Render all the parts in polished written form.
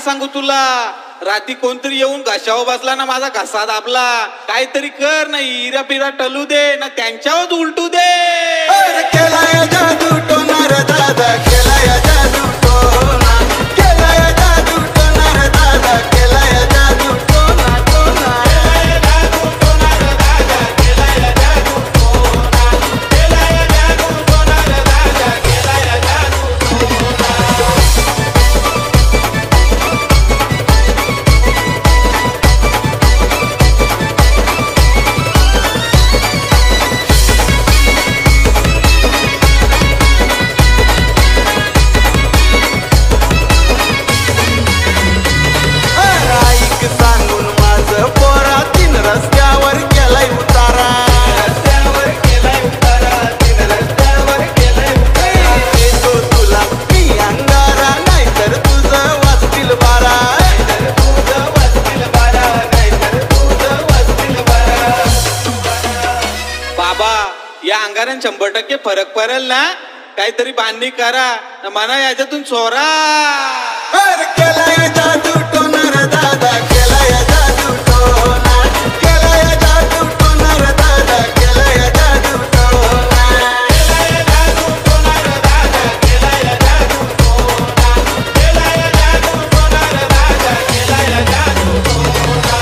सांगू तुला, रात्री कोणतरी येऊन घशावर बसला ना माझा घसा दाबला. काहीतरी कर ना, इरा पिरा टलू दे ना, त्यांच्यावर उलटू दे. केला या जादू टोना रे दादा, केला या जादू टोना, केला या जादू टोना रे दादा, केला या जादू टोना टोना. रस्त्यावर केलाय उतारा, रस्त्यावर केलाय उतारा, रस्त्यावर केलाय उतारा. येतो तुला मी अंगारा, नाहीतर तुझं वाजतील बारा, नाहीतर तुझं वाजतील बारा, नाहीतर तुझं वाजतील बारा. बाबा या अंगारान 100% फरक पडेल ना, काहीतरी बांधणी करा ना, म्हणा याच्यातून चोरा. केला या जादू टोना रे दादा, केला या जादू टोना, केला या जादू टोना रे दादा, केला या जादू टोना, केला या जादू टोना रे दादा, केला या जादू टोना, केला या जादू टोना रे दादा, केला या जादू टोना.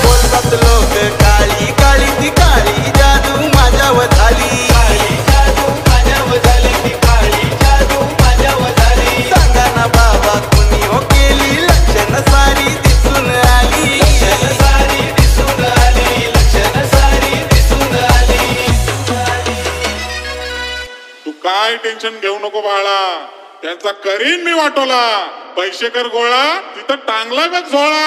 बोलतात लोक काळी काळी ती काळी जादू माझ्यावर झाली, काळी जादू माझ्यावर झाली, ती काळी जादू माझ्यावर झाली. सांगा ना बाबा कुणी हो केली, लक्षण सारी दिसून आली, लक्षण सारी दिसून आली, लक्षण सारी दिसून आली. तू काय टेन्शन घेऊ नको बाळा, त्यांचा करीन मी वाटोला. पैसे कर गोळा, तिथं टांगला का झोळा.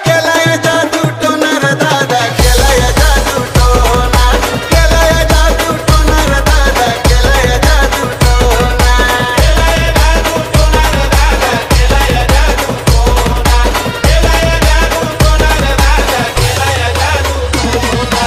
केला या जादू टोना रे दादा, केला या जादू टोना, केला या जादू टोना रे दादा, केला या जादू टोना, केला या जादू टोना रे दादा, केला या जादू टोना, केला या जादू टोना रे दादा, केला या जादू टोना.